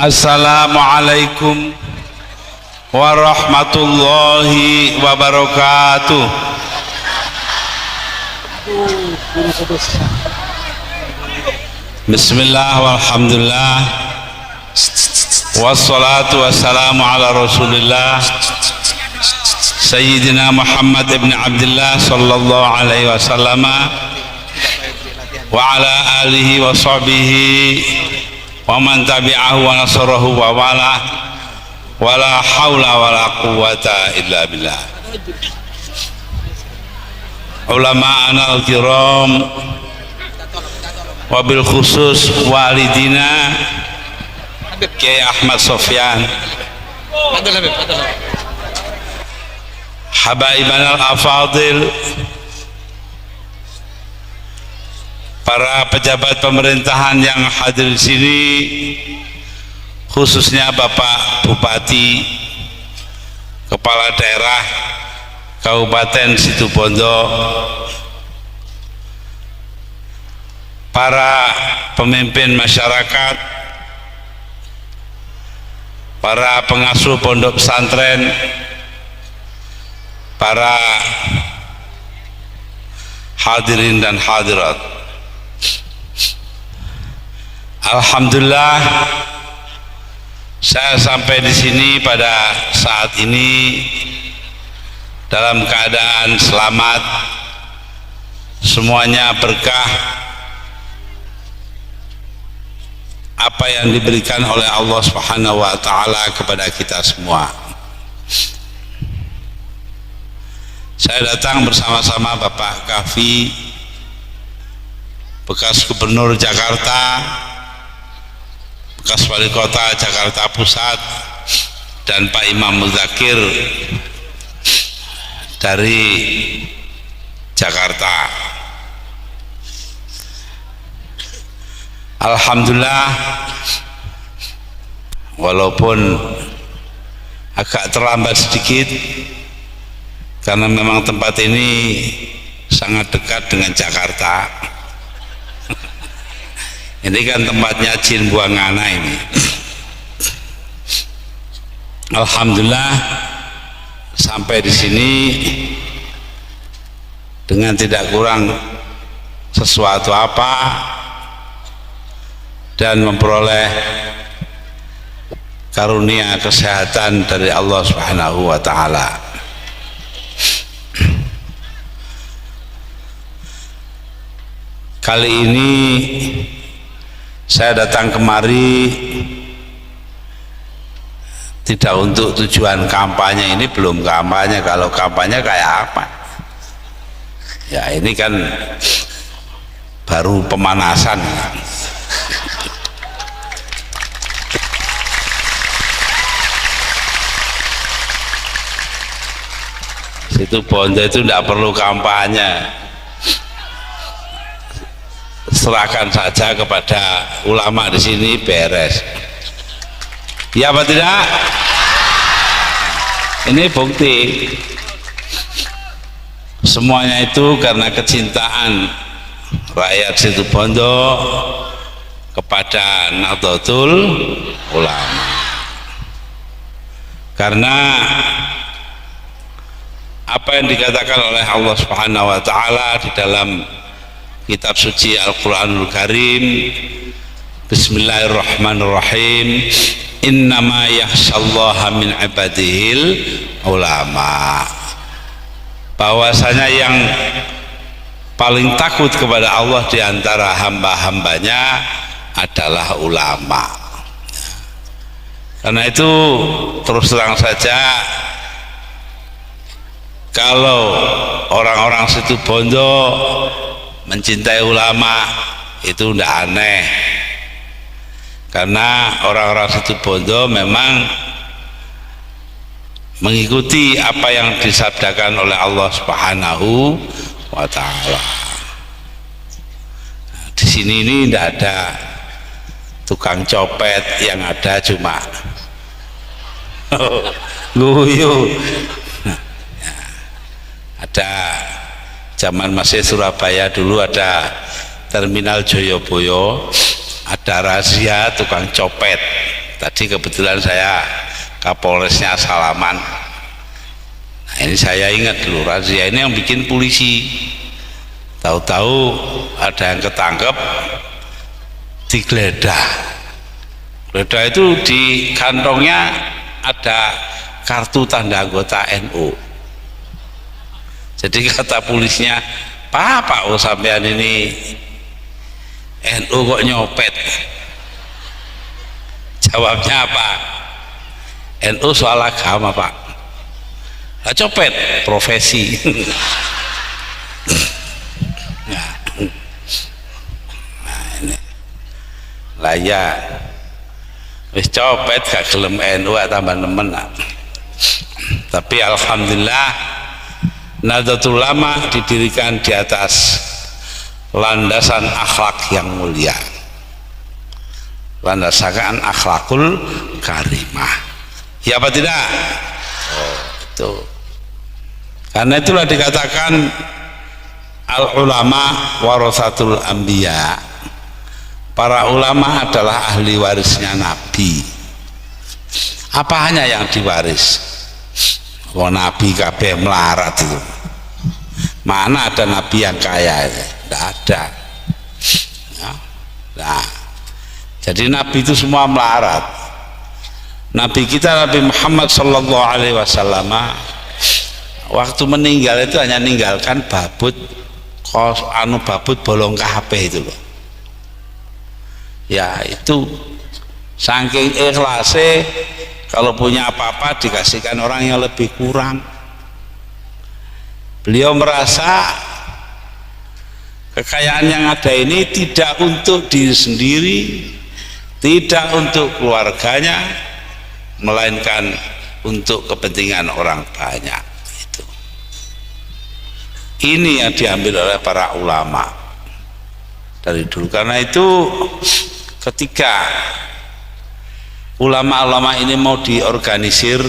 Assalamualaikum warahmatullahi wabarakatuh. Bismillah walhamdulillah wassalatu wassalamu ala rasulillah Sayyidina Muhammad ibn Abdullah sallallahu alaihi wasallam wa ala alihi wa sahbihi wa man tabi'ahu wa nasarahu wa wala wala hawla wala quwwata illa billah. Ulama'ana al-kiram wabil khusus walidina Kiai Ahmad Sofyan, habaibana al-afadil, para pejabat pemerintahan yang hadir di sini, khususnya Bapak Bupati, Kepala Daerah Kabupaten Situbondo, para pemimpin masyarakat, para pengasuh pondok pesantren, para hadirin dan hadirat. Alhamdulillah, saya sampai di sini pada saat ini dalam keadaan selamat, semuanya berkah apa yang diberikan oleh Allah Subhanahu wa taala kepada kita semua. Saya datang bersama-sama Bapak Kafi, bekas Gubernur Jakarta, bekas Wali Kota Jakarta Pusat, dan Pak Imam Muzakir dari Jakarta. Alhamdulillah, walaupun agak terlambat sedikit karena memang tempat ini sangat dekat dengan Jakarta. Ini kan tempatnya jin buangana ini. Alhamdulillah, sampai di sini dengan tidak kurang sesuatu apa dan memperoleh karunia kesehatan dari Allah Subhanahu wa taala. Kali ini saya datang kemari tidak untuk tujuan kampanye. Ini belum kampanye. Kalau kampanye kayak apa? Ya ini kan baru pemanasan. Situ Bondo itu tidak perlu kampanye, serahkan saja kepada ulama di sini, beres. Ya apa tidak? Ini bukti semuanya itu karena kecintaan rakyat Situbondo kepada Nahdlatul Ulama. Karena apa yang dikatakan oleh Allah Subhanahu wa taala di dalam kitab suci Al-Quranul Karim, Bismillahirrahmanirrahim, innama yakhsyallaha min ibadihil ulama, bahwasanya yang paling takut kepada Allah di antara hamba-hambanya adalah ulama. Karena itu terus terang saja, kalau orang-orang Situbondo mencintai ulama itu tidak aneh, karena orang-orang Situbondo memang mengikuti apa yang disabdakan oleh Allah Subhanahu wa taala. Di sini ini tidak ada tukang copet, yang ada cuma guyu. Ada zaman masih Surabaya dulu ada terminal Joyoboyo, ada razia tukang copet tadi kebetulan saya Kapolresnya salaman. Nah, ini saya ingat dulu razia ini yang bikin polisi. Tahu-tahu ada yang ketangkep digeledah. Geledah itu di kantongnya ada kartu tanda anggota NU. Jadi kata polisnya, Pak, oh sampean ini NU kok nyopet? Jawabnya apa? NU soal agama, Pak. Lah copet profesi. Nah ini lah ya wis copet gak gelem NU tambah nemen. Tapi alhamdulillah Nahdlatul Ulama didirikan di atas landasan akhlak yang mulia, landasan akhlakul karimah, ya apa tidak? Oh, itu karena itulah dikatakan al ulama warasatul anbiya, para ulama adalah ahli warisnya Nabi. Apa hanya yang diwaris? Wah, Nabi kabeh melarat itu. Mana ada Nabi yang kaya? Tidak ada. Ya. Nah, jadi Nabi itu semua melarat. Nabi kita Nabi Muhammad Sallallahu Alaihi Wasallam waktu meninggal itu hanya meninggalkan babut babut bolong KHP itu loh. Ya itu saking ikhlasnya, kalau punya apa-apa dikasihkan orang yang lebih kurang. Beliau merasa kekayaan yang ada ini tidak untuk diri sendiri, tidak untuk keluarganya, melainkan untuk kepentingan orang banyak. Itu. Ini yang diambil oleh para ulama dari dulu. Karena itu ketika ulama-ulama ini mau diorganisir,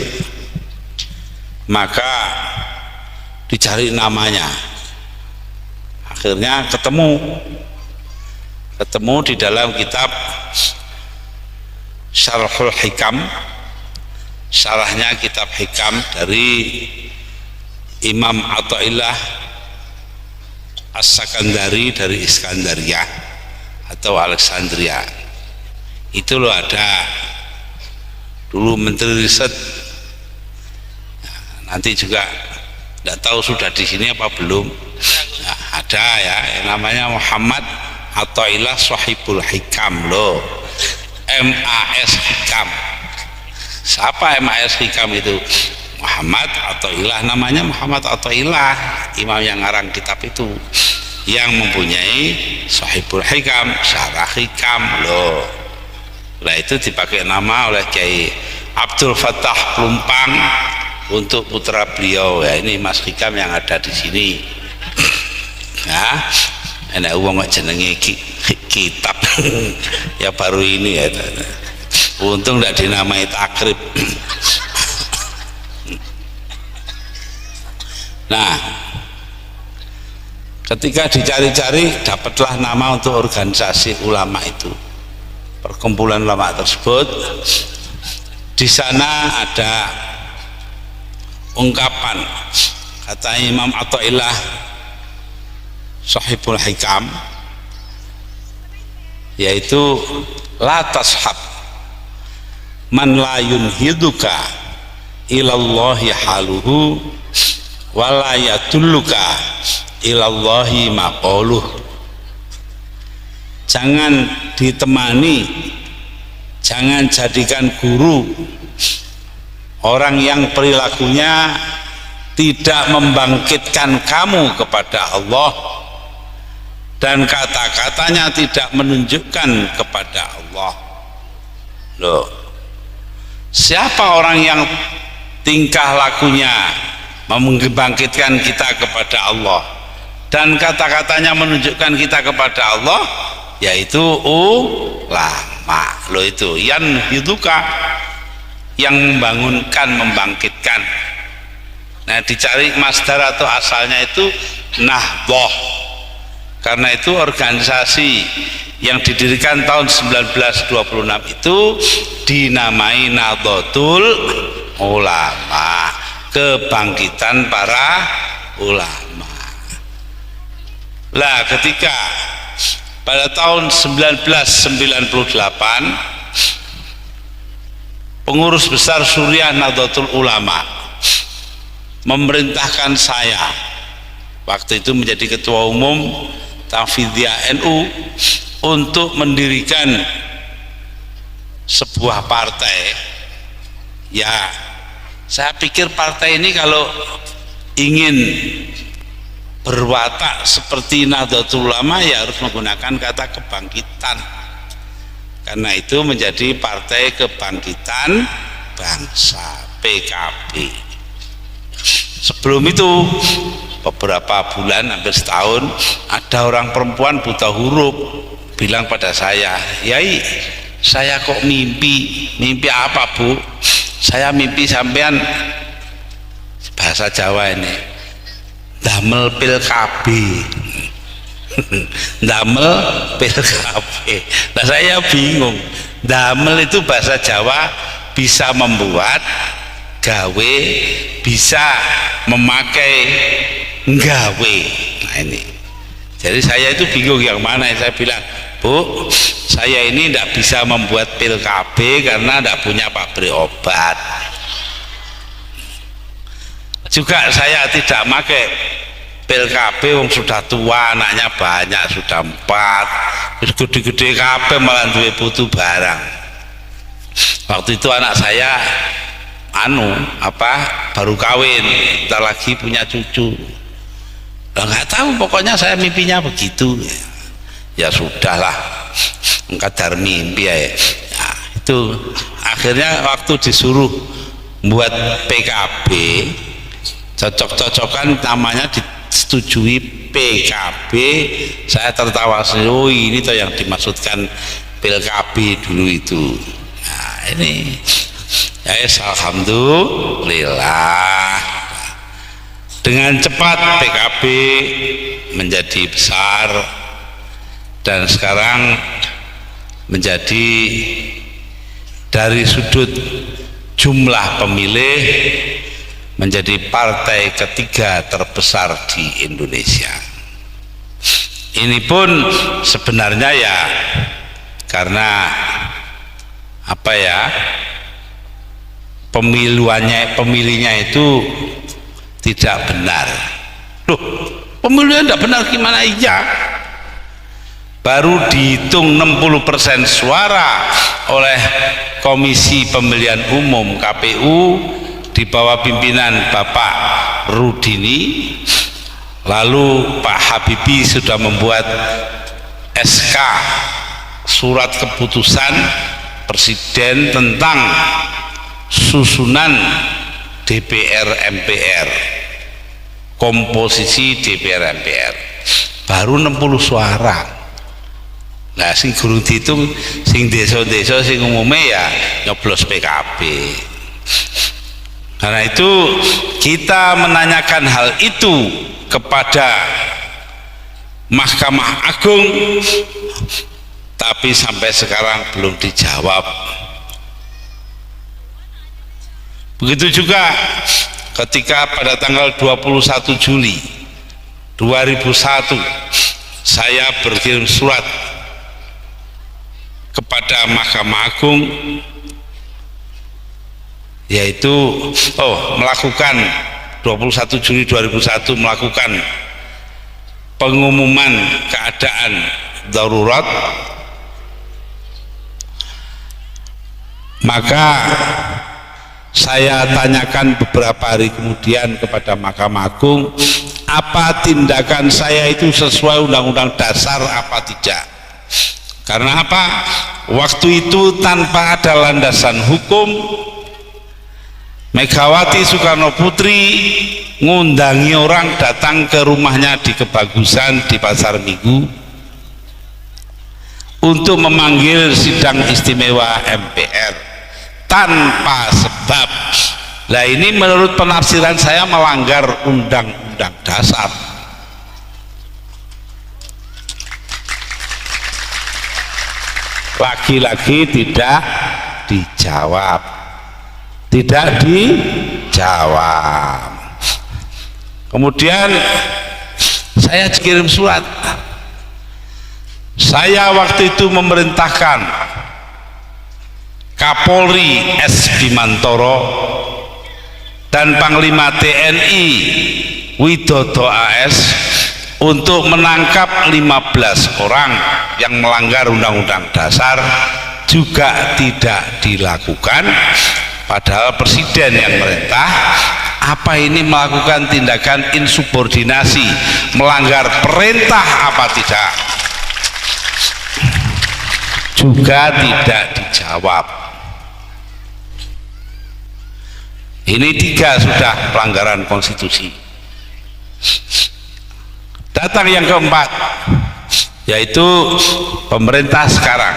maka dicari namanya. Akhirnya ketemu di dalam kitab Syarhul Hikam, syarahnya kitab Hikam dari Imam Athaillah As-Sakandari dari Iskandaria atau Alexandria. Itu loh ada dulu Menteri Riset. Nah, nanti juga tidak tahu sudah di sini apa belum. Nah, ada ya yang namanya Muhammad Athaillah Shahibul Hikam loh, MAS Hikam. Siapa MAS Hikam itu? Muhammad Athaillah, namanya Muhammad Athaillah, imam yang ngarang kitab itu, yang mempunyai Shahibul Hikam, Syarah Hikam loh. Nah itu dipakai nama oleh Kiai Abdul Fattah Plumpang untuk putra beliau. Ya ini Mas Hikam yang ada di sini. Ya, enak uang jenenge kitab. Ya baru ini ya. Untung tidak dinamai takrib. Nah, ketika dicari-cari dapatlah nama untuk organisasi ulama itu, perkumpulan ulama tersebut. Di sana ada ungkapan kata Imam Athaillah Shahibul Hikam, yaitu la tashab man la yunhiduka ilallahi haluhu wala yadulluka ilallahi maqaluh. Jangan ditemani, jangan jadikan guru orang yang perilakunya tidak membangkitkan kamu kepada Allah dan kata-katanya tidak menunjukkan kepada Allah. Loh, siapa orang yang tingkah lakunya membangkitkan kita kepada Allah dan kata-katanya menunjukkan kita kepada Allah? Yaitu ulama. Loh itu yan hiduka, yang membangunkan, membangkitkan. Nah dicari masdar atau asalnya itu nahdoh. Karena itu organisasi yang didirikan tahun 1926 itu dinamai Nahdlatul Ulama, kebangkitan para ulama. Lah ketika pada tahun 1998 pengurus besar Suriah Nahdlatul Ulama memerintahkan saya waktu itu menjadi ketua umum Tahfidziyah NU untuk mendirikan sebuah partai. Ya, saya pikir partai ini kalau ingin berwatak seperti Nahdlatul Ulama ya harus menggunakan kata kebangkitan. Karena itu menjadi Partai Kebangkitan Bangsa, PKB. Sebelum itu beberapa bulan, hampir setahun, ada orang perempuan buta huruf bilang pada saya, "Yai, saya kok mimpi apa Bu? Saya mimpi sampean," bahasa Jawa ini, damel pil KB. Damel pil KB. Nah saya bingung, damel itu bahasa Jawa bisa membuat, gawe bisa memakai, nggawe. Nah ini, jadi saya itu bingung yang mana. Saya bilang, "Bu, saya ini tidak bisa membuat pil KB karena tidak punya pabrik obat. Juga saya tidak pakai pil KB, wong sudah tua, anaknya banyak, sudah 4, terus gede-gede KB malah duwe putu barang." Waktu itu anak saya baru kawin, kita lagi punya cucu. Nggak tahu, pokoknya saya mimpinya begitu. Ya sudahlah, kadar mimpi ya. Nah, itu akhirnya waktu disuruh buat PKB, cocok-cocokan namanya disetujui PKB, saya tertawa sendiri. Oh ini tuh yang dimaksudkan PKB dulu itu. Nah ini ya, alhamdulillah dengan cepat PKB menjadi besar dan sekarang menjadi dari sudut jumlah pemilih menjadi partai ketiga terbesar di Indonesia. Ini pun sebenarnya ya karena pemilihnya itu tidak benar. Loh, pemilihnya tidak benar gimana? Iya, baru dihitung 60% suara oleh Komisi Pemilihan Umum KPU di bawah pimpinan Bapak Rudini. Lalu Pak Habibie sudah membuat SK, surat keputusan Presiden tentang susunan DPR MPR, komposisi DPR MPR, baru 60 suara. Nah sing gurung dihitung, sing desa-desa sing umumnya ya nyoblos PKB. Karena itu kita menanyakan hal itu kepada Mahkamah Agung, tapi sampai sekarang belum dijawab. Begitu juga ketika pada tanggal 21 Juli 2001 saya berkirim surat kepada Mahkamah Agung, yaitu melakukan 21 Juli 2001 melakukan pengumuman keadaan darurat. Maka saya tanyakan beberapa hari kemudian kepada Mahkamah Agung, apa tindakan saya itu sesuai Undang-Undang Dasar apa tidak? Karena apa? Waktu itu tanpa ada landasan hukum, Megawati Soekarno Putri ngundangi orang datang ke rumahnya di Kebagusan di Pasar Minggu untuk memanggil sidang istimewa MPR tanpa sebab. Nah ini menurut penafsiran saya melanggar Undang-Undang Dasar. lagi-lagi tidak dijawab, tidak dijawab. Kemudian saya kirim surat. Saya waktu itu memerintahkan Kapolri S. Bimantoro dan Panglima TNI Widodo AS untuk menangkap 15 orang yang melanggar Undang-Undang Dasar, juga tidak dilakukan, padahal Presiden yang merintah. Apa ini melakukan tindakan insubordinasi, melanggar perintah apa tidak? Juga tidak dijawab. Ini 3 sudah pelanggaran konstitusi. Datang yang keempat, yaitu pemerintah sekarang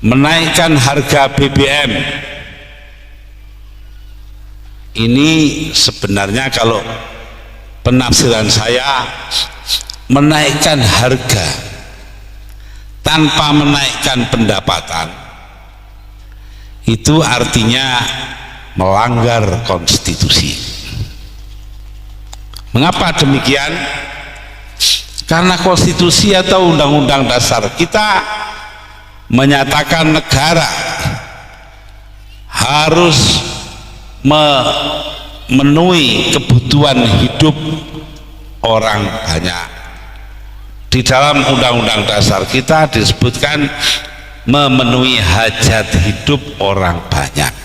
menaikkan harga BBM. Ini sebenarnya kalau penafsiran saya, menaikkan harga tanpa menaikkan pendapatan itu artinya melanggar konstitusi. Mengapa demikian? Karena konstitusi atau undang-undang dasar kita menyatakan negara harus memenuhi kebutuhan hidup orang banyak. Di dalam undang-undang dasar kita disebutkan memenuhi hajat hidup orang banyak.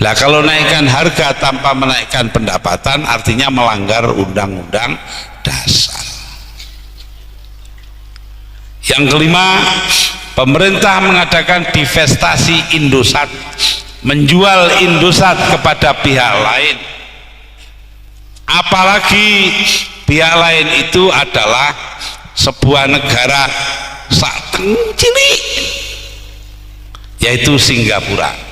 Nah, kalau naikkan harga tanpa menaikkan pendapatan artinya melanggar undang-undang dasar. Yang kelima, pemerintah mengadakan divestasi Indosat, menjual Indosat kepada pihak lain, apalagi pihak lain itu adalah sebuah negara sak cilik, yaitu Singapura.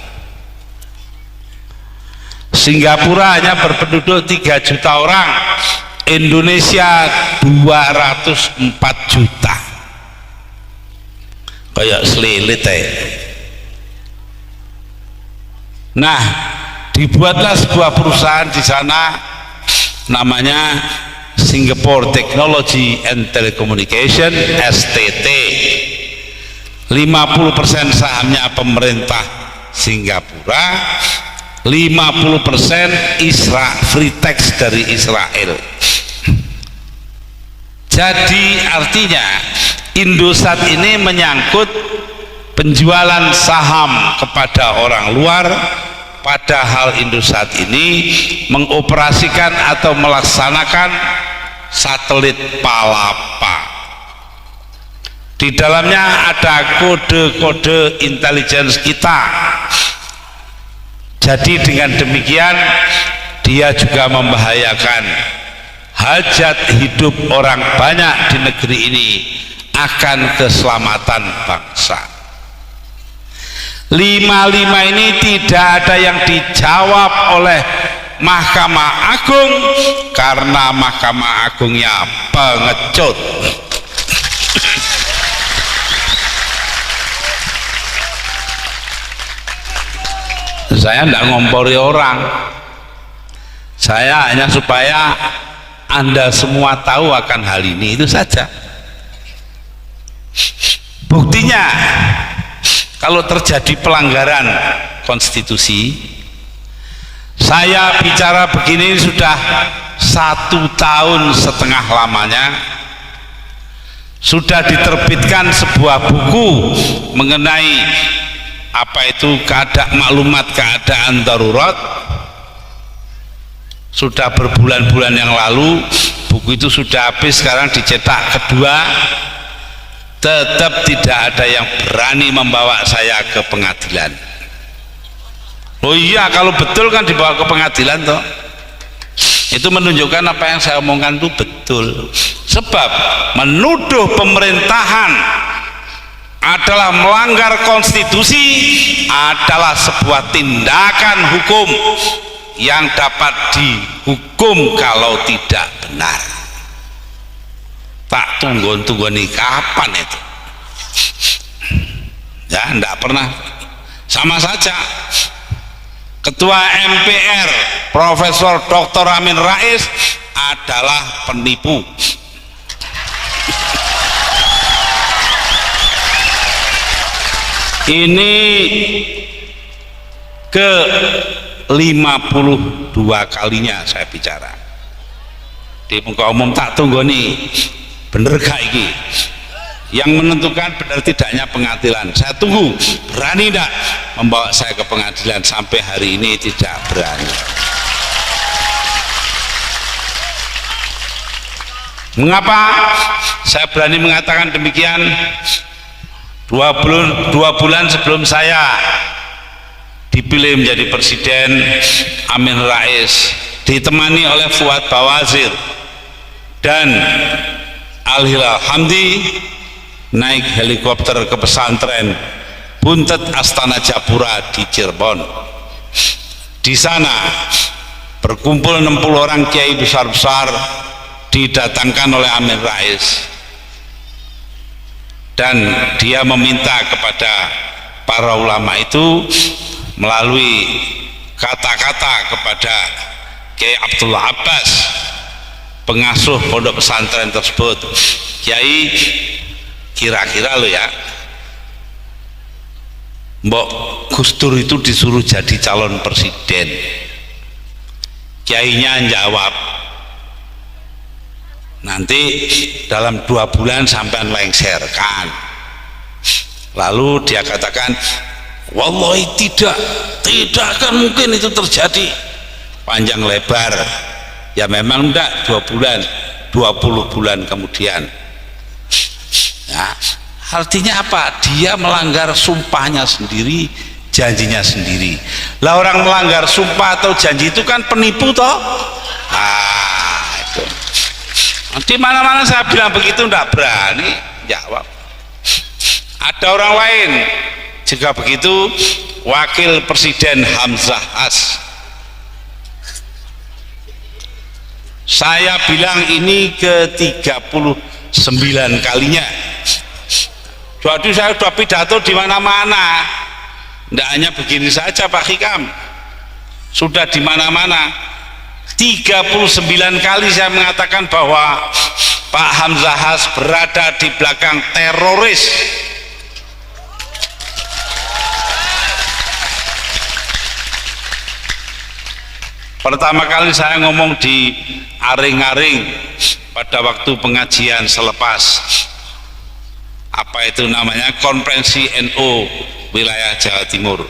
Singapura hanya berpenduduk 3 juta orang, Indonesia 204 juta, kayak selilit Nah, dibuatlah sebuah perusahaan di sana namanya Singapore Technology and Telecommunication, STT. 50% sahamnya pemerintah Singapura, 50% free tax dari Israel. Jadi artinya Indosat ini menyangkut penjualan saham kepada orang luar, padahal Indosat ini mengoperasikan atau melaksanakan satelit Palapa. Di dalamnya ada kode-kode intelligence kita. Jadi dengan demikian dia juga membahayakan hajat hidup orang banyak di negeri ini, akan keselamatan bangsa. 5 ini tidak ada yang dijawab oleh Mahkamah Agung karena Mahkamah Agungnya pengecut. Saya tidak ngompori orang, saya hanya supaya Anda semua tahu akan hal ini, itu saja. Buktinya, kalau terjadi pelanggaran konstitusi, saya bicara begini sudah 1,5 tahun lamanya, sudah diterbitkan sebuah buku mengenai apa itu maklumat keadaan darurat. Sudah berbulan-bulan yang lalu buku itu sudah habis, sekarang dicetak kedua. Tetap tidak ada yang berani membawa saya ke pengadilan. Oh iya, kalau betul kan dibawa ke pengadilan toh. Itu menunjukkan apa yang saya omongkan itu betul. Sebab menuduh pemerintahan adalah melanggar konstitusi adalah sebuah tindakan hukum yang dapat dihukum kalau tidak benar. Tak tunggu-tungguni kapan itu? Ya, enggak pernah. Sama saja. Ketua MPR Profesor Dr. Amin Rais adalah penipu. Ini ke 52 kalinya saya bicara di muka umum. Tak tunggu nih, bener gak iki? Yang menentukan benar tidaknya pengadilan. Saya tunggu, berani tidak membawa saya ke pengadilan? Sampai hari ini tidak berani. Mengapa saya berani mengatakan demikian? 2 bulan sebelum saya dipilih menjadi presiden, Amin Rais ditemani oleh Fuad Bawazir dan Al-Hilal Hamdi naik helikopter ke pesantren Buntet Astana Japura di Cirebon. Di sana berkumpul 60 orang kiai besar-besar didatangkan oleh Amin Rais, dan dia meminta kepada para ulama itu melalui kata-kata kepada Kiai Abdullah Abbas, pengasuh pondok pesantren tersebut, Kiai, kira-kira lo ya, Mbok Gus Dur itu disuruh jadi calon presiden. Kiainya jawab, nanti dalam 2 bulan sampean lengserkan. Lalu dia katakan, wallahi tidak akan mungkin itu terjadi. Panjang lebar, ya memang enggak 2 bulan, 20 bulan kemudian. Nah, artinya apa? Dia melanggar sumpahnya sendiri, janjinya sendiri. Lah orang melanggar sumpah atau janji itu kan penipu toh? Ah, itu. Di mana-mana saya bilang begitu enggak berani jawab. Ada orang lain juga begitu, Wakil Presiden Hamzah Has. Saya bilang ini ke 39 kalinya. Jadi saya sudah pidato di mana-mana. Tidak hanya begini saja Pak Hikam, sudah di mana-mana. 39 kali saya mengatakan bahwa Pak Hamzah Has berada di belakang teroris. Pertama kali saya ngomong di Aring-Aring pada waktu pengajian selepas apa itu namanya konferensi NU wilayah Jawa Timur.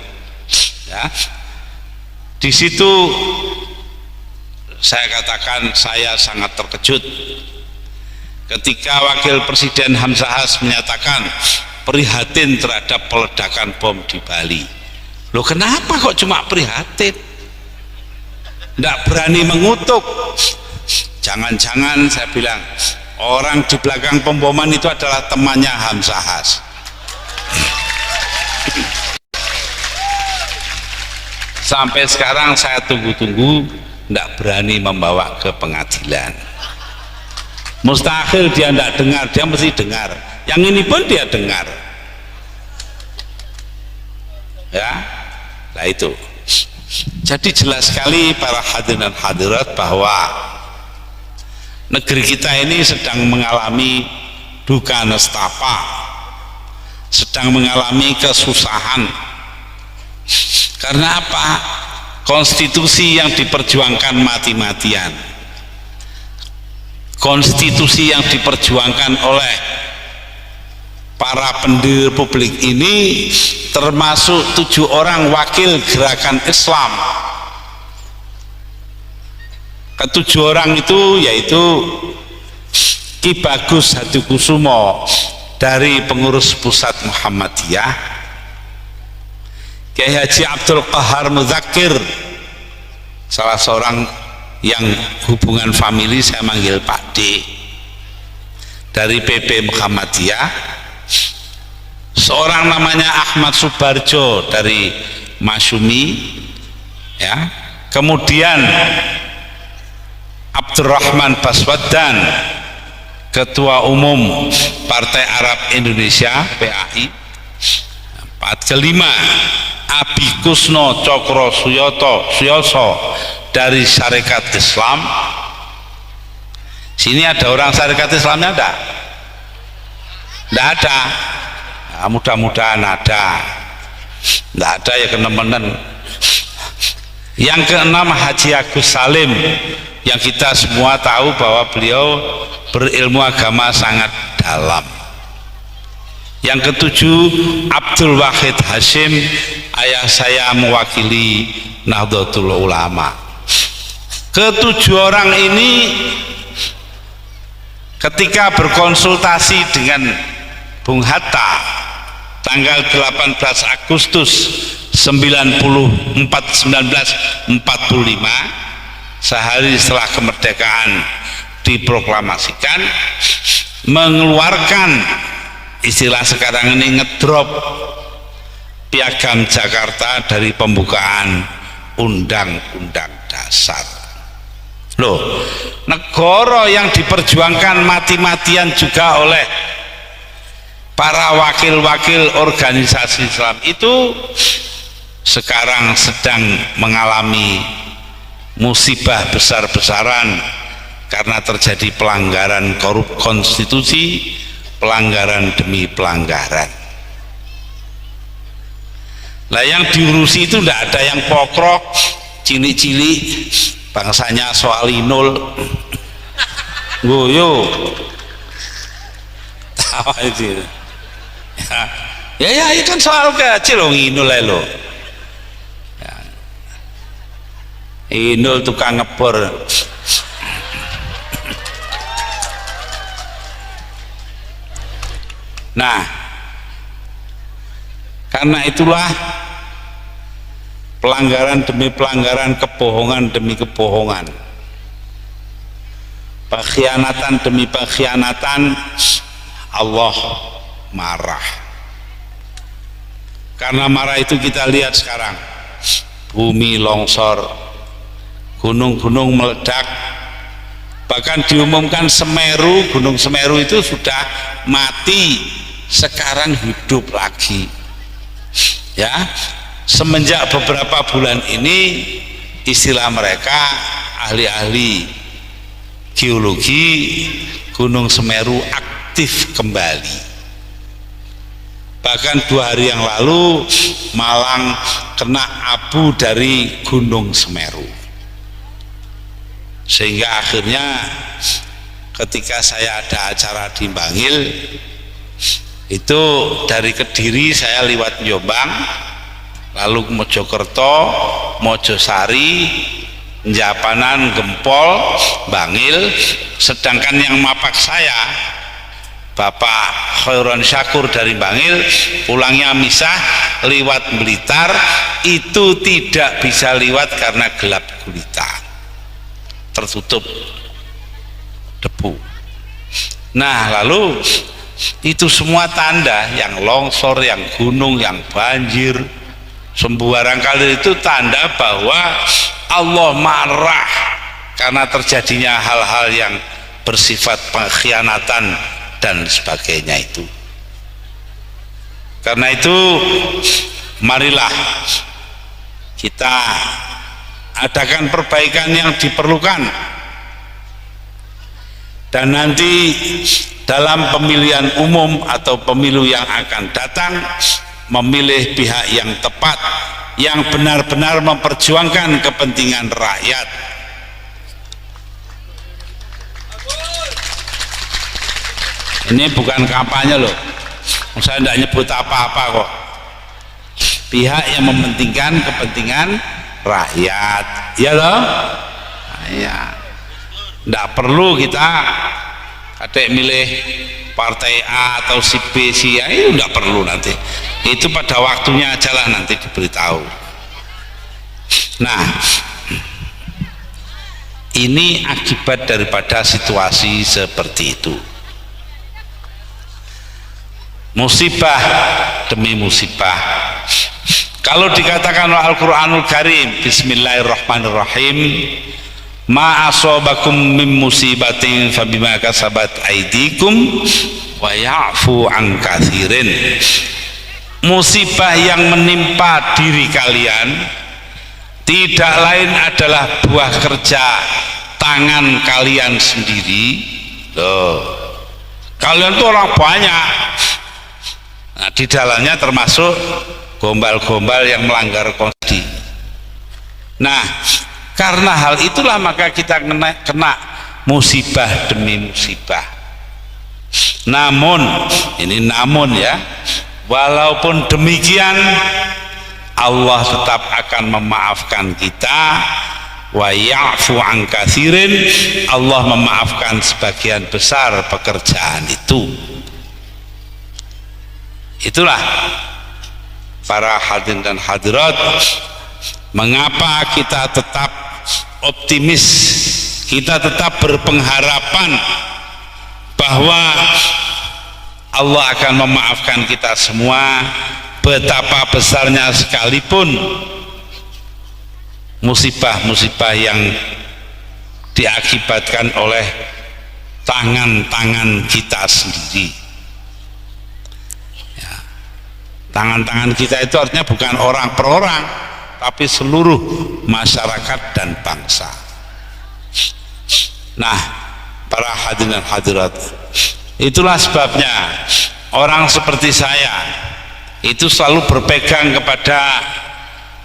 Ya, di situ saya katakan saya sangat terkejut ketika Wakil Presiden Hamzah Has menyatakan prihatin terhadap peledakan bom di Bali. Loh, kenapa kok cuma prihatin? Tidak berani mengutuk. Jangan-jangan saya bilang orang di belakang pemboman itu adalah temannya Hamzah Has. Sampai sekarang saya tunggu-tunggu, tidak berani membawa ke pengadilan. Mustahil dia tidak dengar, dia mesti dengar. Yang ini pun dia dengar. Ya, nah itu. Jadi jelas sekali para hadirin dan hadirat bahwa negeri kita ini sedang mengalami duka nestapa, sedang mengalami kesusahan. Karena apa? Konstitusi yang diperjuangkan mati-matian, konstitusi yang diperjuangkan oleh para pendiri republik ini, termasuk 7 orang wakil gerakan Islam. Ke-7 orang itu yaitu Ki Bagus Hadikusumo dari pengurus pusat Muhammadiyah, Kiai Haji Abdul Qahar Muzakir, salah seorang yang hubungan famili saya manggil Pak D, dari PP Muhammadiyah, seorang namanya Ahmad Subarjo dari Masyumi, ya, kemudian Abdurrahman Baswaddan, Ketua Umum Partai Arab Indonesia PAI. Kelima, Abi Kusno Cokro Suyoso dari Syarikat Islam. Sini ada orang Syarikat Islamnya ada? Tidak ada. Nah, mudah-mudahan ada. Tidak ada ya kenemenen. Yang keenam, Haji Agus Salim, yang kita semua tahu bahwa beliau berilmu agama sangat dalam. Yang ketujuh, Abdul Wahid Hashim, ayah saya mewakili Nahdlatul Ulama. Ketujuh orang ini ketika berkonsultasi dengan Bung Hatta tanggal 18 Agustus 1945, sehari setelah kemerdekaan diproklamasikan, mengeluarkan istilah sekarang ini ngedrop Piagam Jakarta dari pembukaan Undang-Undang Dasar. Loh, negara yang diperjuangkan mati-matian juga oleh para wakil-wakil organisasi Islam itu sekarang sedang mengalami musibah besar-besaran karena terjadi pelanggaran konstitusi, pelanggaran demi pelanggaran. Lah yang diurusi itu tidak ada yang pokrok, cilik-cilik, bangsanya soal inul, goyo, tawa itu. Ya kan soal kecil loh, inul lo. Ya. Inul tukang ngebor. Nah, karena itulah pelanggaran demi pelanggaran, kebohongan demi kebohongan, pengkhianatan demi pengkhianatan, Allah marah. Karena marah itu kita lihat sekarang, bumi longsor, gunung-gunung meledak, bahkan diumumkan Semeru, Gunung Semeru itu sudah mati, sekarang hidup lagi. Ya, semenjak beberapa bulan ini istilah mereka ahli-ahli geologi, Gunung Semeru aktif kembali. Bahkan 2 hari yang lalu Malang kena abu dari Gunung Semeru, sehingga akhirnya ketika saya ada acara di Bangil itu, dari Kediri saya liwat Jombang, lalu Mojokerto, Mojosari, Japanan, Gempol, Bangil, sedangkan yang mapak saya Bapak Khairon Syakur dari Bangil, pulangnya misah liwat Blitar, itu tidak bisa liwat karena gelap gulita, tertutup debu. Nah, lalu itu semua tanda, yang longsor, yang gunung, yang banjir, sembarang kali itu tanda bahwa Allah marah karena terjadinya hal-hal yang bersifat pengkhianatan dan sebagainya itu. Karena itu marilah kita adakan perbaikan yang diperlukan, dan nanti dalam pemilihan umum atau pemilu yang akan datang memilih pihak yang tepat, yang benar-benar memperjuangkan kepentingan rakyat. Ini bukan kampanye loh, saya tidak nyebut apa-apa kok. Pihak yang mementingkan kepentingan rakyat, ya loh. Ya, tidak perlu kita kadek milih partai A atau si B, si A, itu tidak perlu. Nanti itu pada waktunya aja lah, nanti diberitahu. Nah, ini akibat daripada situasi seperti itu. Musibah demi musibah. Kalau dikatakan Al-Quranul Karim, Bismillahirrahmanirrahim, ma asobakum min musibatin fabima kasabat aidikum wa ya'fu an katsirin. Musibah yang menimpa diri kalian tidak lain adalah buah kerja tangan kalian sendiri. Loh, kalian tuh orang banyak. Nah, di dalamnya termasuk gombal-gombal yang melanggar konstitusi. Nah, karena hal itulah maka kita kena musibah demi musibah. Namun, ini namun ya, walaupun demikian Allah tetap akan memaafkan kita. Wa ya'fu an katsirin, Allah memaafkan sebagian besar pekerjaan itu. Itulah para hadirin dan hadirat, mengapa kita tetap optimis, kita tetap berpengharapan bahwa Allah akan memaafkan kita semua, betapa besarnya sekalipun musibah-musibah yang diakibatkan oleh tangan-tangan kita sendiri. Ya. Tangan-tangan kita itu artinya bukan orang per orang, tapi seluruh masyarakat dan bangsa. Nah, para hadirin dan hadirat, itulah sebabnya orang seperti saya itu selalu berpegang kepada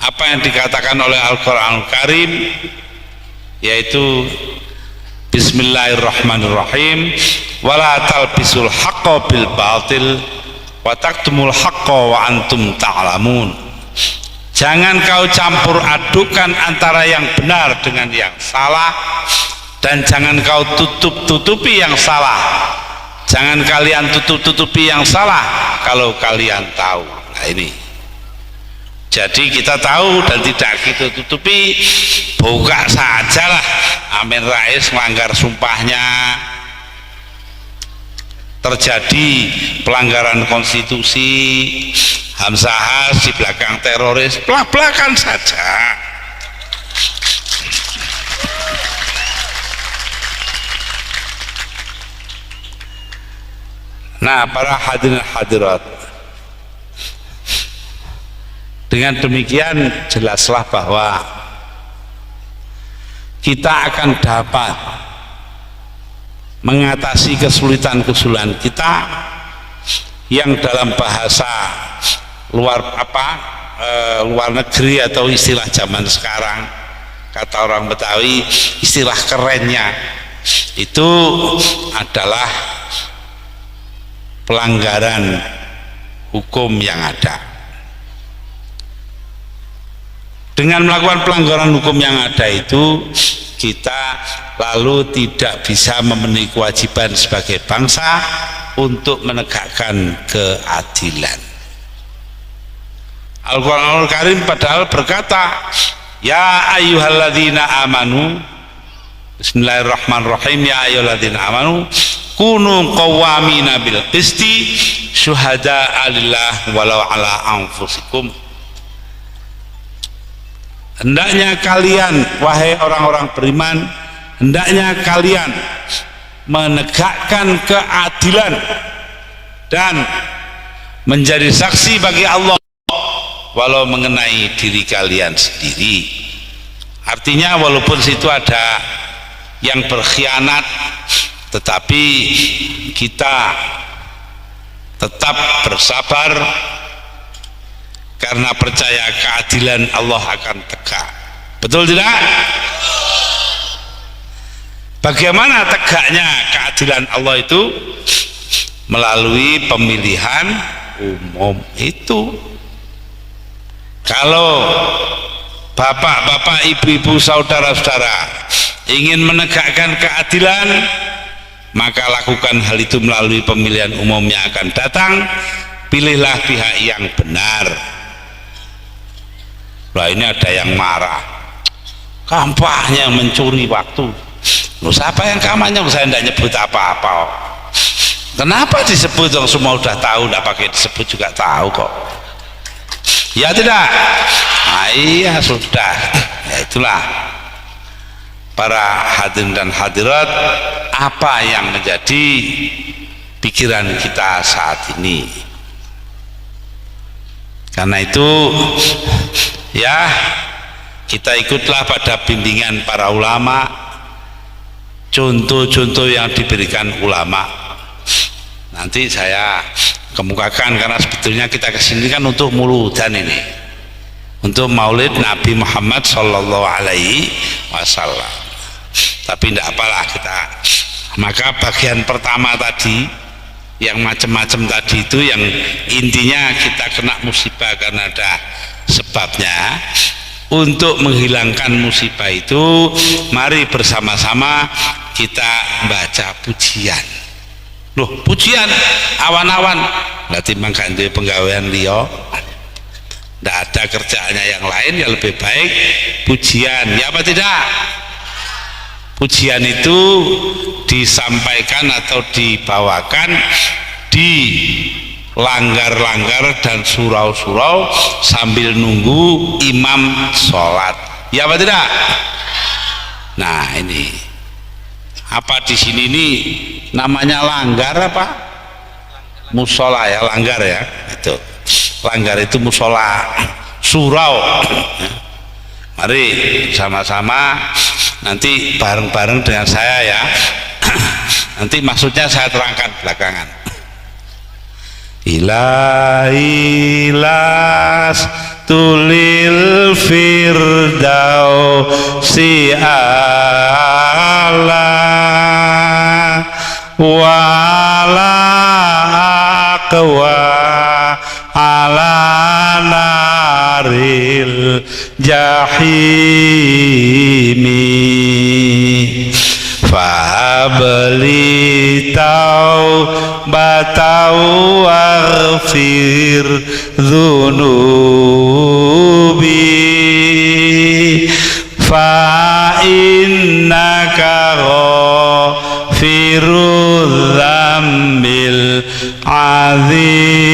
apa yang dikatakan oleh Al-Quranul Karim, yaitu Bismillahirrahmanirrahim, wala talbisul haqqa bil batil wa taktumul haqqa wa antum ta'lamun. Jangan kau campur adukan antara yang benar dengan yang salah, dan jangan kau tutup-tutupi yang salah. Jangan kalian tutup-tutupi yang salah kalau kalian tahu. Nah, ini jadi kita tahu dan tidak kita tutupi, buka sajalah. Amin Rais melanggar sumpahnya, terjadi pelanggaran konstitusi, Hamzahas di belakang teroris, belak-belakan saja. Nah, para hadirin hadirat, dengan demikian jelaslah bahwa kita akan dapat mengatasi kesulitan-kesulitan kita yang dalam bahasa luar negeri atau istilah zaman sekarang, kata orang Betawi, istilah kerennya itu adalah pelanggaran hukum yang ada. Dengan melakukan pelanggaran hukum yang ada itu, kita lalu tidak bisa memenuhi kewajiban sebagai bangsa untuk menegakkan keadilan. Al-Quranul Karim padahal berkata, ya ayyuhalladzina amanu, bismillahirrahmanirrahim, ya ayyuhalladzina amanu kunu qawwamina bil qisti syuhada'a lillah walau ala anfusikum. Hendaknya kalian, wahai orang-orang beriman, hendaknya kalian menegakkan keadilan dan menjadi saksi bagi Allah walau mengenai diri kalian sendiri. Artinya walaupun situ ada yang berkhianat, tetapi kita tetap bersabar karena percaya keadilan Allah akan tegak. Betul tidak? Bagaimana tegaknya keadilan Allah itu? Melalui pemilihan umum itu. Kalau bapak-bapak, ibu-ibu, saudara-saudara ingin menegakkan keadilan, maka lakukan hal itu melalui pemilihan umum yang akan datang. Pilihlah pihak yang benar. Lah, ini ada yang marah, kampanye mencuri waktu. Loh, siapa yang kampanye? Saya tidak nyebut apa-apa. Kenapa disebut? Dong semua udah tahu, tidak pakai disebut juga tahu kok. Ya tidak? Nah, iya sudah. Ya itulah. para hadirin dan hadirat, apa yang menjadi pikiran kita saat ini. Karena itu ya, kita ikutlah pada bimbingan para ulama, contoh-contoh yang diberikan ulama. Nanti saya kemukakan, karena sebetulnya kita kesini kan untuk muludan ini, untuk maulid Nabi Muhammad Sallallahu Alaihi Wasallam. Tapi tidak apalah kita. Maka bagian pertama tadi, yang macam-macam tadi itu, yang intinya kita kena musibah karena ada sebabnya. Untuk menghilangkan musibah itu, mari bersama-sama kita baca pujian. Loh, pujian awan-awan, berarti mangga duwe penggawean liya, tidak ada kerjaannya yang lain, ya lebih baik pujian, ya apa tidak? Pujian itu disampaikan atau dibawakan di langgar-langgar dan surau-surau sambil nunggu imam sholat, ya apa tidak? Nah, ini apa di sini ini namanya langgar apa? Musola ya, langgar ya, itu langgar itu musola, surau. Mari sama-sama nanti bareng-bareng dengan saya ya. Nanti maksudnya saya terangkan belakangan. Ilailas tulil firdausi ala wala aqwa ala naril jahimi fahabli taubatau waghfir dzunubi fa innaka ghafirudz dzambil azimi.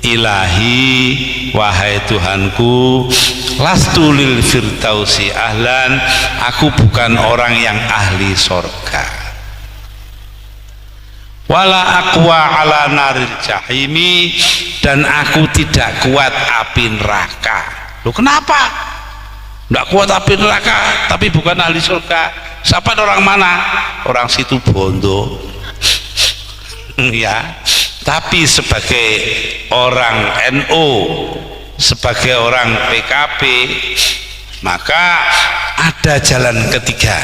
Ilahi, wahai Tuhanku, lastu lil firdausi ahlan, aku bukan orang yang ahli sorga, wala aqwa ala naril jahimi, dan aku tidak kuat api neraka. Loh, kenapa? Tidak kuat api neraka tapi bukan ahli surga? Siapa orang mana? Orang situ Bondo. Ya, tapi sebagai orang NU, sebagai orang PKB, maka ada jalan ketiga.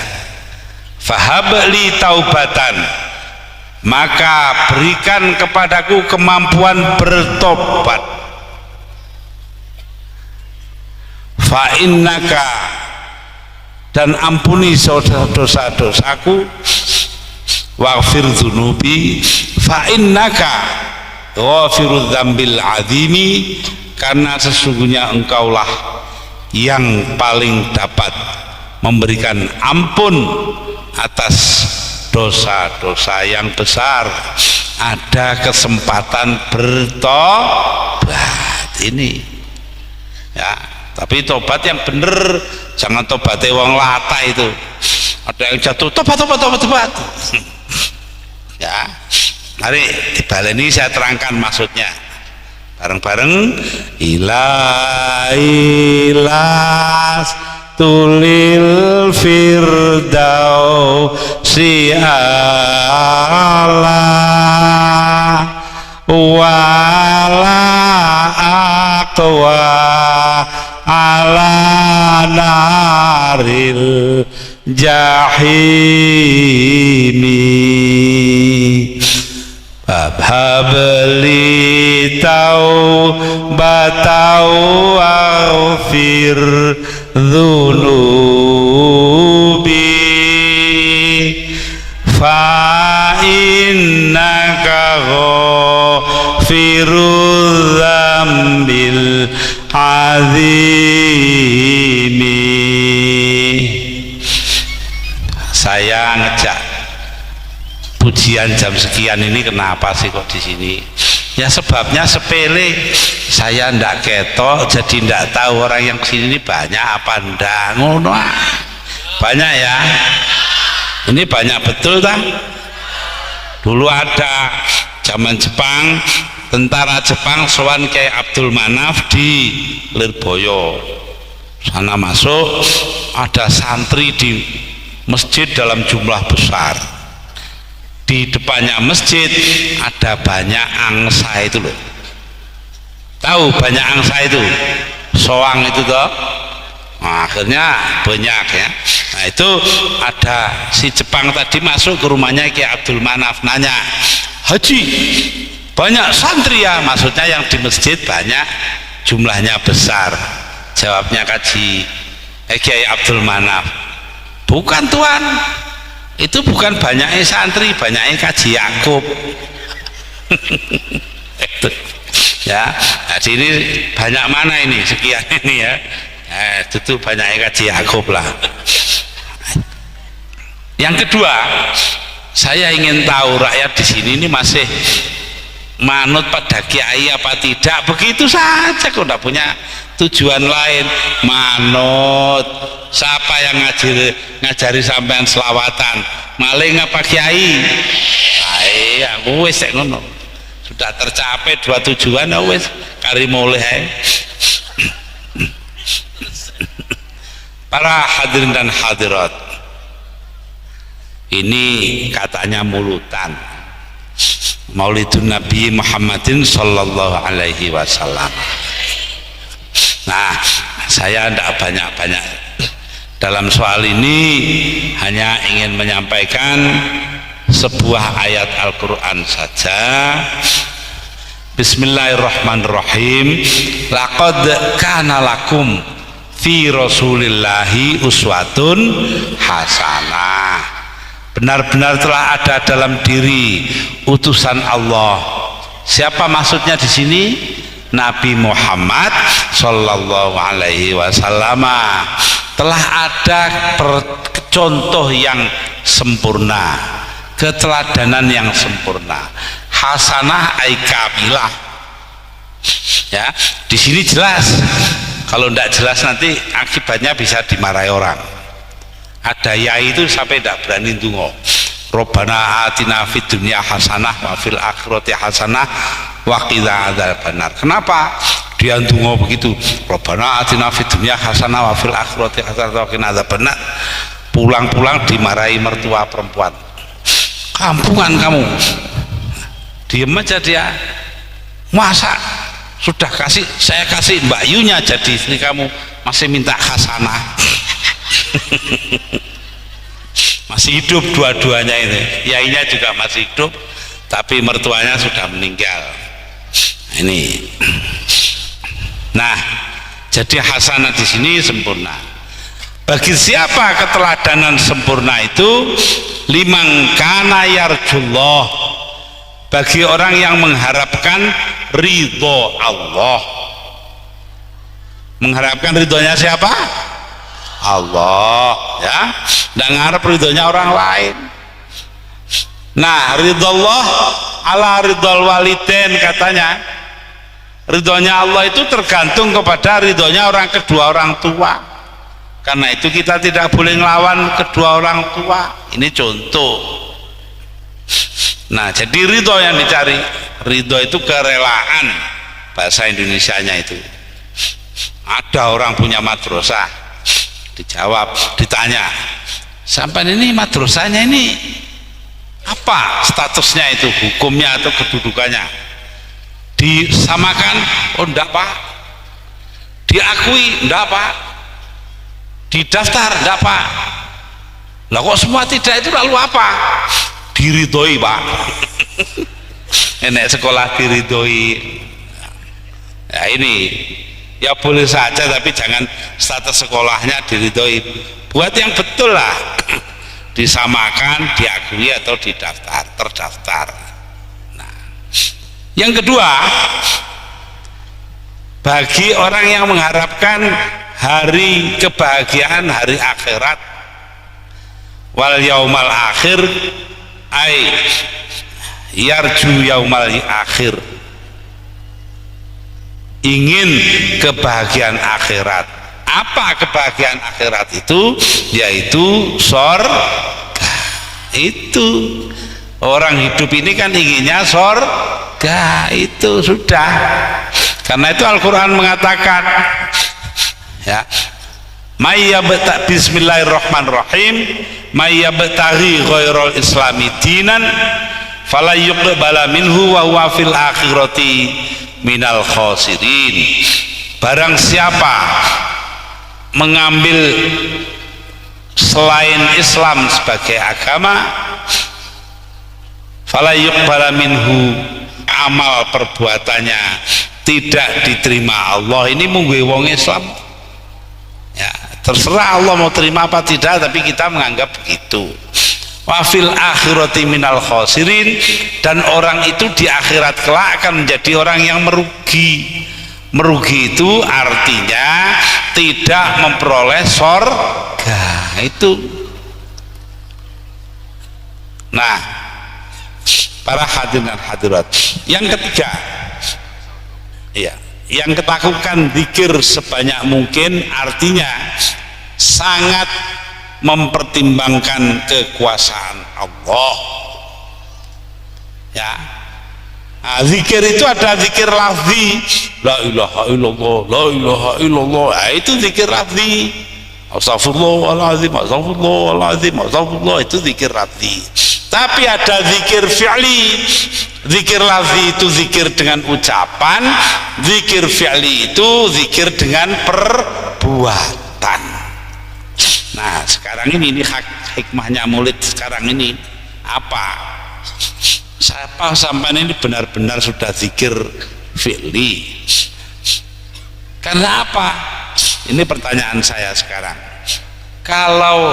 Fahabli taubatan, maka berikan kepadaku kemampuan bertobat. Fa innaka, dan ampuni dosa-dosaku. Waghfir dzunubi, fa innaka ghafirudz dzambil azimi, karena sesungguhnya engkaulah yang paling dapat memberikan ampun atas dosa-dosa yang besar. Ada kesempatan bertobat ini ya, tapi tobat yang bener, jangan tobatnya wong lata itu. Ada yang jatuh tobat ya. Mari dibaleni, saya terangkan maksudnya bareng-bareng. Ilailas tulil firdausi ala wala aqwa ala naril jahimi habli taubatau waghfir dzunubi fa innaka ghafirudz dzambil azimi. Saya ngejak pujian jam sekian ini kenapa sih kok di sini? Ya sebabnya sepele, saya ndak ketok jadi ndak tahu orang yang kesini ini banyak apa ndak, ngono banyak ya, ini banyak betul tak? Dulu ada zaman Jepang, tentara Jepang sowan Kyai Abdul Manaf di Lirboyo, sana masuk ada santri di masjid dalam jumlah besar, di depannya masjid ada banyak angsa itu loh, tahu banyak angsa itu, soang itu toh. Nah, akhirnya banyak ya. Nah itu ada si Jepang tadi masuk ke rumahnya Kyai Abdul Manaf, nanya, Haji banyak santri ya, maksudnya yang di masjid banyak, jumlahnya besar. Jawabnya Kyai Abdul Manaf, bukan tuan, itu bukan banyaknya santri, banyaknya Kaji Yakub. Ya, jadi ini banyak mana ini, sekian ini ya. Itu banyak Kaji Yakub lah. Yang kedua, saya ingin tahu rakyat di sini ini masih manut pada kiai apa tidak, begitu saja, kok tidak punya tujuan lain. Manut siapa yang ngajari sampean selawatan, maling apa kiai? Aku wis ngono, sudah tercapai dua tujuan, wis kari mulai. Para hadirin dan hadirat, ini katanya mulutan Maulidun Nabi Muhammadin sallallahu alaihi wasallam. Nah, saya tidak banyak-banyak dalam soal ini, hanya ingin menyampaikan sebuah ayat Al-Quran saja. Bismillahirrahmanirrahim. Laqad kana lakum fi rasulillahi uswatun hasanah. Benar-benar telah ada dalam diri utusan Allah. Siapa maksudnya di sini? Nabi Muhammad sallallahu alaihi wasallam. Telah ada contoh yang sempurna, keteladanan yang sempurna. Hasanah ay kamilah. Ya, di sini jelas. Kalau tidak jelas nanti akibatnya bisa dimarahi orang. Ada yai itu sampai tidak berani ndonga. Robbana atina fid dunya hasanah wa fil akhirati hasanah wa qina adzabannar. Kenapa dia ndonga begitu? Robbana atina fid dunya hasanah wa fil akhirati hasanah wa qina adzabannar. Pulang-pulang dimarahi mertua perempuan. Kampungan kamu. Diam aja dia. Masa sudah saya kasih Mbak Yunya jadi istri kamu, masih minta hasanah. Masih hidup dua-duanya ini, yainya juga masih hidup, tapi mertuanya sudah meninggal. Ini. Nah, jadi hasanah di sini sempurna. Bagi siapa keteladanan sempurna itu? Liman kana yarjullah, bagi orang yang mengharapkan ridho Allah. Mengharapkan ridhonya siapa? Allah, ya. Tidak mengharap ridhonya orang lain. Nah, ridho Allah ala ridhol walidain katanya. Ridhonya Allah itu tergantung kepada ridhonya kedua orang tua. Karena itu kita tidak boleh ngelawan kedua orang tua. Ini contoh. Nah, jadi ridho yang dicari. Ridho itu kerelaan, bahasa Indonesianya itu. Ada orang punya madrasah, dijawab, ditanya, sampai ini madrasahnya ini apa statusnya itu, hukumnya atau kedudukannya? Disamakan? Oh enggak pak. Diakui? Enggak pak. Didaftar? Enggak pak. Lah kok semua tidak, itu lalu apa? Diridhoi pak. Enek sekolah diridhoi. Ya ini ya boleh saja, tapi jangan status sekolahnya diridhoi. Buat yang betul lah, disamakan, diakui atau didaftar, terdaftar. Nah, yang kedua, bagi orang yang mengharapkan hari kebahagiaan, hari akhirat, wal yaumal akhir ay yarju yaumal akhir, ingin kebahagiaan akhirat. Apa kebahagiaan akhirat itu? Yaitu surga. Itu orang hidup ini kan inginnya surga, itu sudah. Karena itu Al-Quran mengatakan, ya, bismillahirrahmanirrahim, mayyabtaghi ghairal islami dinan fala yuqbala minhu wa huwa fil akhirati minal khasirin. Barang siapa mengambil selain Islam sebagai agama, fala yuqbala minhu, amal perbuatannya tidak diterima Allah. Ini munggu wong Islam, ya terserah Allah mau terima apa tidak, tapi kita menganggap begitu. Wa fil akhirati minal khasirin, dan orang itu di akhirat kelak akan menjadi orang yang merugi. Merugi itu artinya tidak memperoleh surga itu. Nah, para hadirin dan hadirat, yang ketiga, ya, yang ketakukan zikir sebanyak mungkin artinya sangat mempertimbangkan kekuasaan Allah, ya. Nah, zikir itu ada zikir lafzi, la ilaha illallah, la ilaha illallah, nah, itu zikir lafzi. Astagfirullahaladzim, astagfirullahaladzim, astagfirullah, itu zikir lafzi. Tapi ada zikir fi'li. Zikir lafzi itu zikir dengan ucapan, zikir fi'li itu zikir dengan perbuatan. Nah, sekarang ini hikmahnya maulid sekarang ini apa? Siapa sampai ini benar-benar sudah zikir fi'li? Karena apa? Ini pertanyaan saya sekarang. Kalau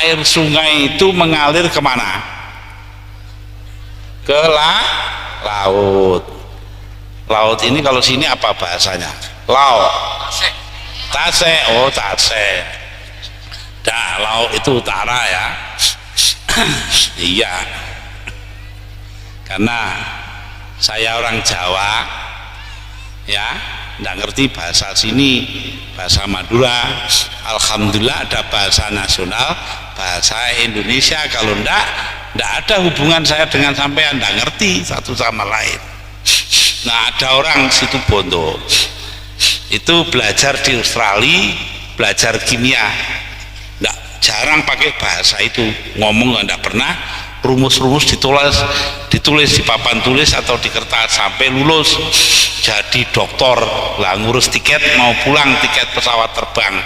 air sungai itu mengalir kemana? Ke laut. Laut ini kalau sini apa bahasanya? Laut. Tase. Oh, tase. Nah, laut itu utara ya. Iya. Karena saya orang Jawa, ya, nggak ngerti bahasa sini, bahasa Madura. Alhamdulillah ada bahasa nasional, bahasa Indonesia. Kalau nggak ada hubungan saya dengan sampean, nggak ngerti satu sama lain. Nah, ada orang situ Bondo itu belajar di Australia, belajar kimia, nggak jarang pakai bahasa itu, ngomong nggak pernah. Rumus-rumus ditulis di papan tulis atau di kertas sampai lulus jadi doktor. Lah ngurus tiket mau pulang, tiket pesawat terbang,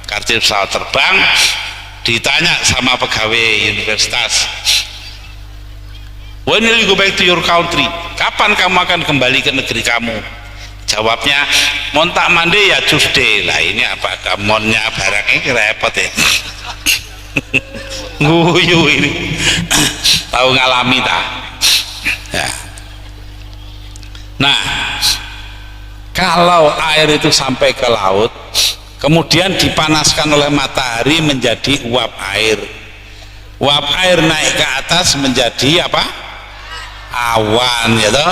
kartu pesawat terbang, ditanya sama pegawai universitas, when will you go back to your country? Kapan kamu akan kembali ke negeri kamu? Jawabnya, montak mande ya Tuesday. Lah ini apa ada monnya barang ini repot ya. Nguyu ini tahu ngalami tak ya. Nah, kalau air itu sampai ke laut kemudian dipanaskan oleh matahari menjadi uap air. Uap air naik ke atas menjadi apa? Awan, ya toh.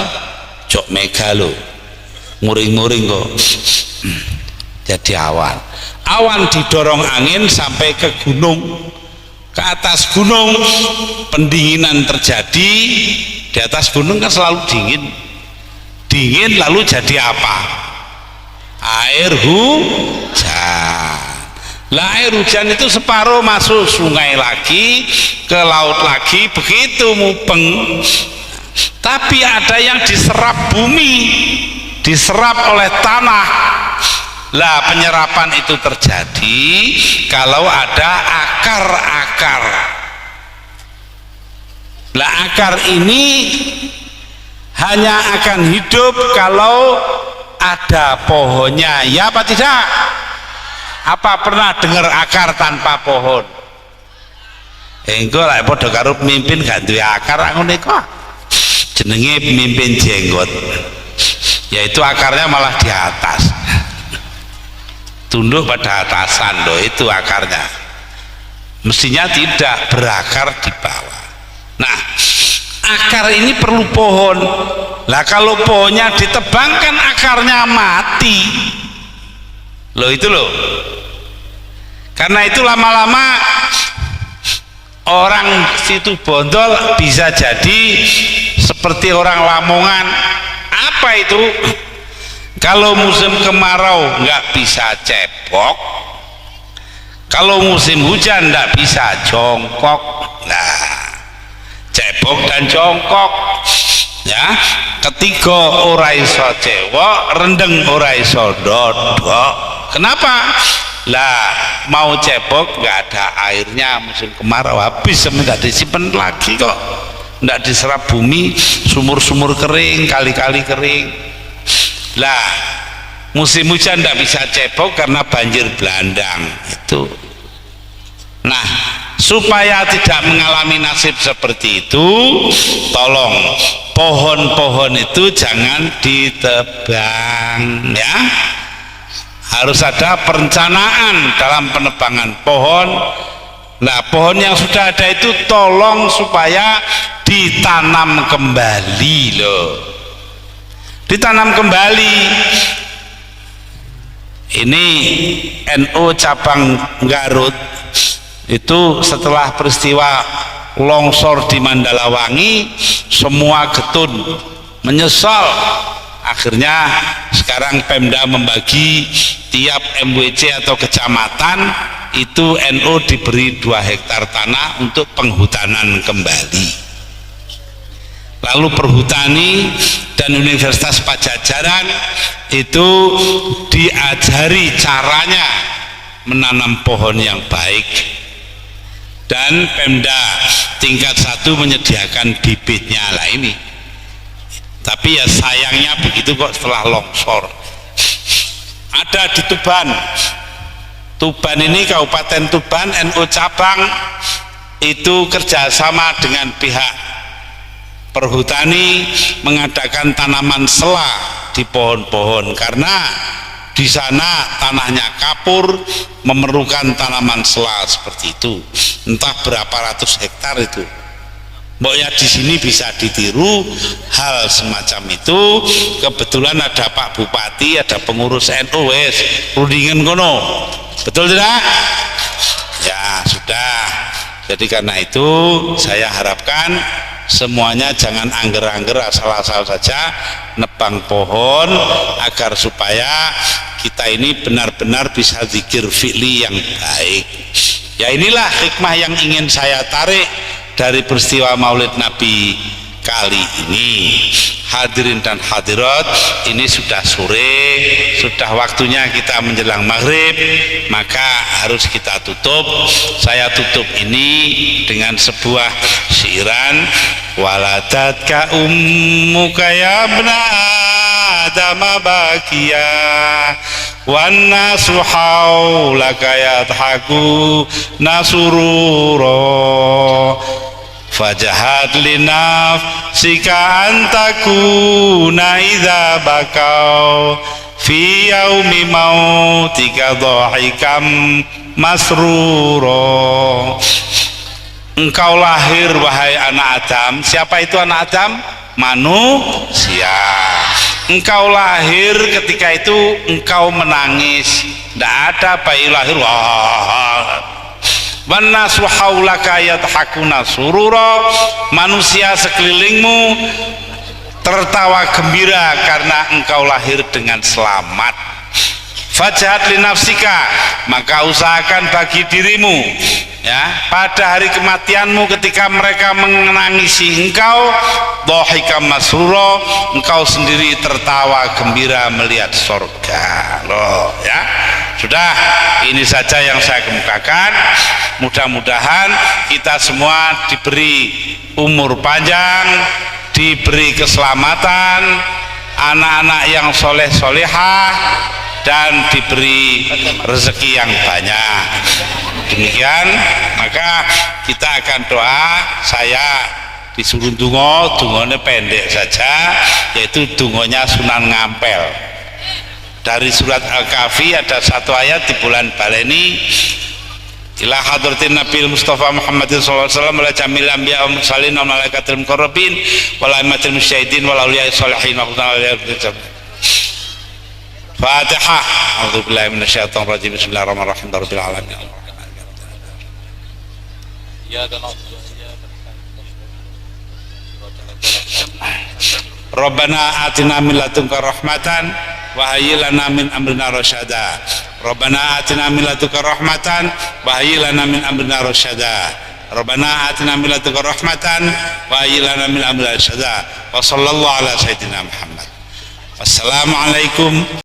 Jok megalo muring-muring kok jadi awan. Awan didorong angin sampai ke gunung. Ke atas gunung pendinginan terjadi. Di atas gunung kan selalu dingin lalu jadi apa? Air hujan. Lah air hujan itu separuh masuk sungai lagi, ke laut lagi, begitu mupeng. Tapi ada yang diserap bumi, diserap oleh tanah. Lah penyerapan itu terjadi kalau ada akar-akar. Lah akar ini hanya akan hidup kalau ada pohonnya, ya apa tidak? Apa pernah dengar akar tanpa pohon? Engko lek padha karo pemimpin gak duwe akar ngono iku. Jenenge pemimpin jenggot. Yaitu akarnya malah di atas. Tunduk pada atasan loh, itu akarnya. Mestinya tidak berakar di bawah. Nah, akar ini perlu pohon. Lah kalau pohonnya ditebang kan akarnya mati loh, itu loh. Karena itu lama-lama orang situ Bondol bisa jadi seperti orang Lamongan. Apa itu? Kalau musim kemarau nggak bisa cebok, kalau musim hujan nggak bisa jongkok. Nah, cebok dan jongkok ya. Ketiga ora iso cewek, rendeng ora iso dodok. Kenapa? Lah mau cebok nggak ada airnya, musim kemarau habis, tidak disimpan lagi kok, tidak diserap bumi, sumur-sumur kering, kali-kali kering. Lah musim hujan tidak bisa cebok karena banjir bandang itu. Nah, supaya tidak mengalami nasib seperti itu, tolong pohon-pohon itu jangan ditebang ya. Harus ada perencanaan dalam penebangan pohon. Nah, pohon yang sudah ada itu tolong supaya ditanam kembali loh, ditanam kembali. Ini NU cabang Garut itu setelah peristiwa longsor di Mandalawangi, semua getun menyesal. Akhirnya sekarang Pemda membagi tiap MWC atau kecamatan itu NU diberi 2 hektar tanah untuk penghutanan kembali. Lalu Perhutani dan Universitas Pajajaran itu diajari caranya menanam pohon yang baik, dan Pemda tingkat 1 menyediakan bibitnya lah ini. Tapi ya sayangnya begitu kok, setelah longsor. Ada di Tuban. Tuban ini Kabupaten Tuban, NU cabang itu kerjasama dengan pihak Perhutani mengadakan tanaman sela di pohon-pohon, karena di sana tanahnya kapur, memerlukan tanaman sela seperti itu. Entah berapa ratus hektar itu. Mboknya di sini bisa ditiru hal semacam itu. Kebetulan ada Pak Bupati, ada pengurus NU, wes rundingan kono, betul tidak? Ya sudah. Jadi karena itu saya harapkan semuanya jangan angger-angger, asal-asal saja nebang pohon, agar supaya kita ini benar-benar bisa zikir fi'li yang baik. Ya inilah hikmah yang ingin saya tarik dari peristiwa Maulid Nabi kali ini. Hadirin dan hadirat, ini sudah sore, sudah waktunya kita menjelang maghrib, maka harus kita tutup. Saya tutup ini dengan sebuah syairan. Waladatka ummuka ya ibna Adam bakiya wan nasu haulaka yadhaku nasurura fajahad linafsika antakuna idza bakau fi yaumi mautika dhahikam masrura. Engkau lahir wahai anak Adam. Siapa itu anak Adam? Manusia. Engkau lahir, ketika itu engkau menangis, tidak ada bayi lahir wah. Wanasu haulaka yadhakuna surura, manusia sekelilingmu tertawa gembira karena engkau lahir dengan selamat. Fajhat li nafsika, maka usahakan bagi dirimu ya, pada hari kematianmu ketika mereka menangisi engkau, dhahika masrura, engkau sendiri tertawa gembira melihat surga loh ya. Sudah, ini saja yang saya kemukakan. Mudah-mudahan kita semua diberi umur panjang, diberi keselamatan, anak-anak yang soleh-solehah, dan diberi rezeki yang banyak. Demikian, maka kita akan doa. Saya disuruh dungo, dungonya pendek saja, yaitu dungonya Sunan Ngampel. Dari surat Al-Kahfi ada satu ayat di bulan Baleni, ila hadratin Nabi Mustafa Muhammadin sallallahu alaihi wasallam wa jamil anbiya wa mursalin wa malaikatil muqarrabin wa laimatil musyahidin wa auliya sholihin wa qulna Fatihah. A'udzubillahi minasyaitonir rajim. Bismillahirrahmanirrahim. Rabbil alamin. Rabbana atina min ladunka rahmatan wa hayyi lana min amrina rasyada. Rabbana atina min ladunka rahmatan wa hayyi lana min amrina rasyada. Rabbana atina min ladunka rahmatan wa hayyi lana min amrina rasyada. Wa sallallahu ala sayyidina Muhammad. Wassalamualaikum